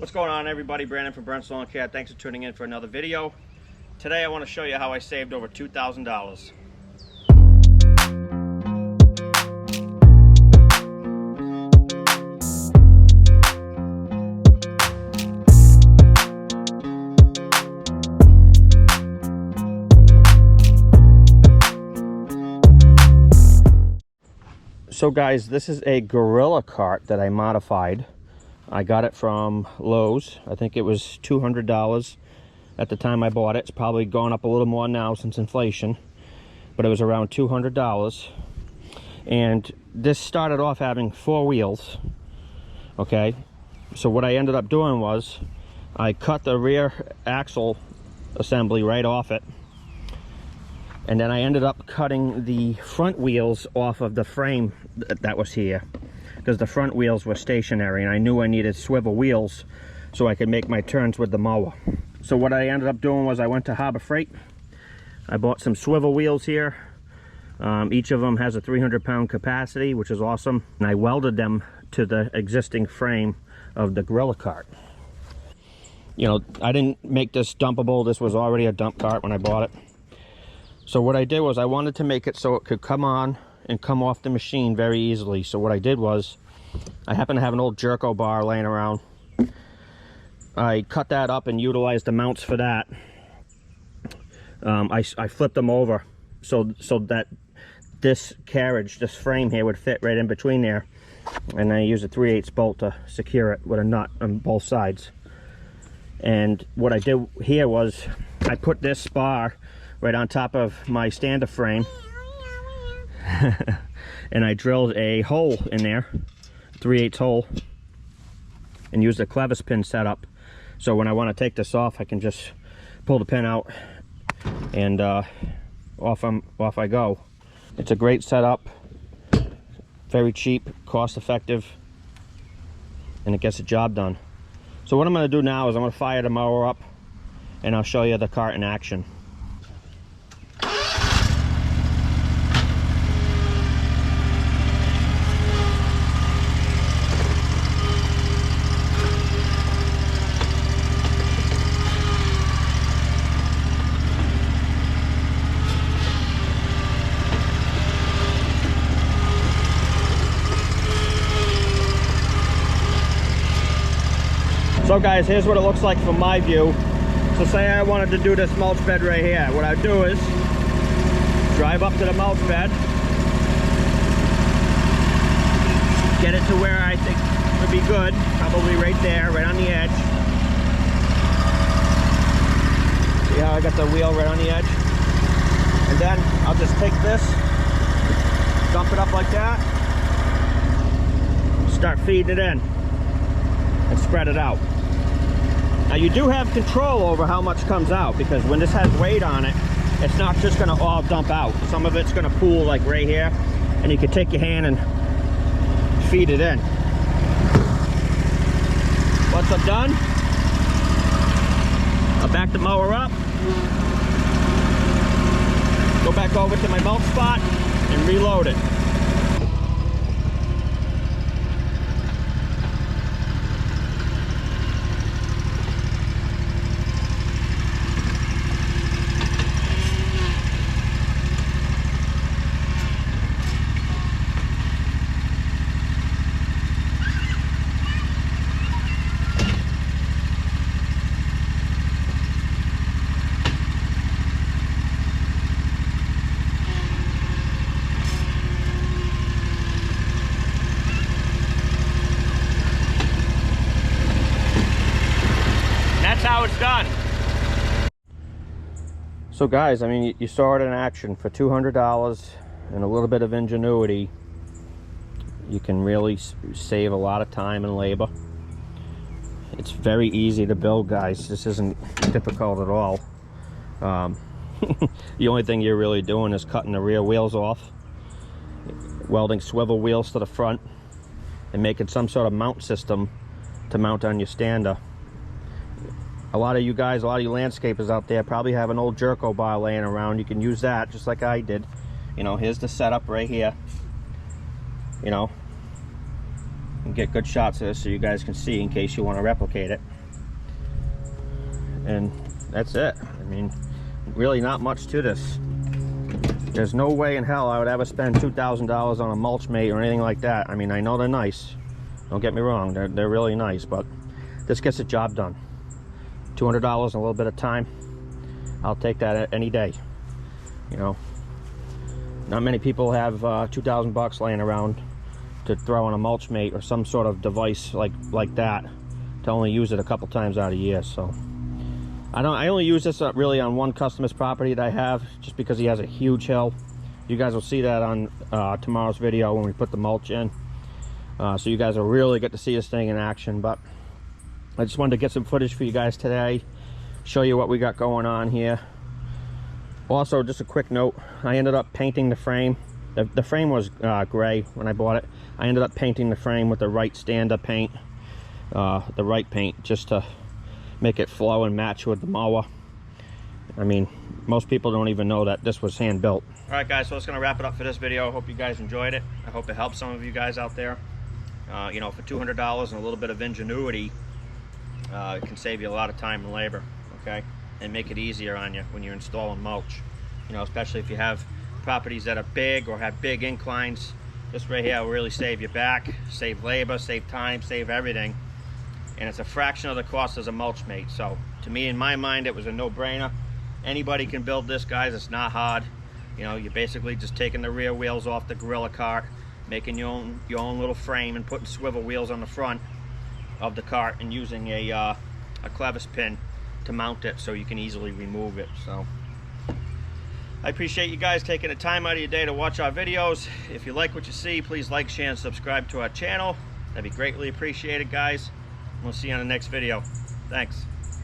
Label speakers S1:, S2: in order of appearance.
S1: What's going on, everybody? Brandon from Burns Lawn Care. Thanks for tuning in for another video. Today I want to show you how I saved over $2,000. So guys, this is a gorilla cart that I modified. I got it from Lowe's. I think it was $200 at the time I bought it. It's probably gone up a little more now since inflation, but it was around $200. And this started off having 4 wheels. Okay, so what I ended up doing was I cut the rear axle assembly right off it, and then I ended up cutting the front wheels off of the frame that was here, because the front wheels were stationary and I knew I needed swivel wheels so I could make my turns with the mower. So what I ended up doing was I went to Harbor Freight. I bought some swivel wheels here. Each of them has a 300-pound capacity, which is awesome. And I welded them to the existing frame of the gorilla cart. You know, I didn't make this dumpable. This was already a dump cart when I bought it. So what I did was I wanted to make it so it could come on and come off the machine very easily. So what I did was, I happen to have an old Jerko bar laying around. I cut that up and utilized the mounts for that. I flipped them over so that this carriage, this frame here, would fit right in between there. And I used a 3/8 bolt to secure it with a nut on both sides. And what I did here was I put this bar right on top of my stander frame. And I drilled a hole in there, 3/8 hole, and used a clevis pin setup. So when I want to take this off, I can just pull the pin out and off I go. It's a great setup, very cheap, cost effective, and it gets the job done. So what I'm going to do now is I'm going to fire the mower up and I'll show you the cart in action. So guys, here's what it looks like from my view. So say I wanted to do this mulch bed right here. What I'd do is drive up to the mulch bed, get it to where I think would be good, probably right there, right on the edge. See how I got the wheel right on the edge? And then I'll just take this, dump it up like that, start feeding it in, and spread it out. Now you do have control over how much comes out, because when this has weight on it, it's not just going to all dump out. Some of it's going to pool like right here, and you can take your hand and feed it in. Once I'm done, I'll back the mower up, go back over to my mulch spot, and reload it. How it's done. So guys, I mean, you saw it in action. For $200 and a little bit of ingenuity, you can really save a lot of time and labor. It's very easy to build, guys. This isn't difficult at all. The only thing you're really doing is cutting the rear wheels off, welding swivel wheels to the front, and making some sort of mount system to mount on your stander. A lot of you guys, a lot of you landscapers out there probably have an old Jerko bar laying around. You can use that just like I did. You know, here's the setup right here. You know, and get good shots of this so you guys can see in case you want to replicate it. and that's it. I mean, really not much to this. There's no way in hell I would ever spend $2,000 on a mulch mate or anything like that. I mean, I know they're nice. Don't get me wrong, they're really nice, but this gets the job done. $200 and a little bit of time. I'll take that any day. You know, not many people have 2,000 bucks laying around to throw on a mulch mate or some sort of device like that, to only use it a couple times out of the year. So I only use this really on one customer's property that I have, just because he has a huge hill. You guys will see that on tomorrow's video when we put the mulch in. So you guys will really get to see this thing in action. But I just wanted to get some footage for you guys today, show you what we got going on here. Also, just a quick note, I ended up painting the frame. The frame was gray when I bought it. I ended up painting the frame with the wright stand-up paint, the wright paint, just to make it flow and match with the mower. I mean, most people don't even know that this was hand built. All right, guys, so that's gonna wrap it up for this video. I hope you guys enjoyed it. I hope it helped some of you guys out there. You know, for $200 and a little bit of ingenuity, it can save you a lot of time and labor, okay? And make it easier on you when you're installing mulch. You know, especially if you have properties that are big or have big inclines. This right here will really save you back, save labor, save time, save everything. And it's a fraction of the cost as a mulch mate. So to me, in my mind, it was a no-brainer. Anybody can build this, guys. It's not hard. You know, you're basically just taking the rear wheels off the gorilla cart, making your own little frame, and putting swivel wheels on the front of the cart, and using a clevis pin to mount it so you can easily remove it. So I appreciate you guys taking the time out of your day to watch our videos. If you like what you see, please like, share, and subscribe to our channel. That'd be greatly appreciated, guys. We'll see you on the next video. Thanks.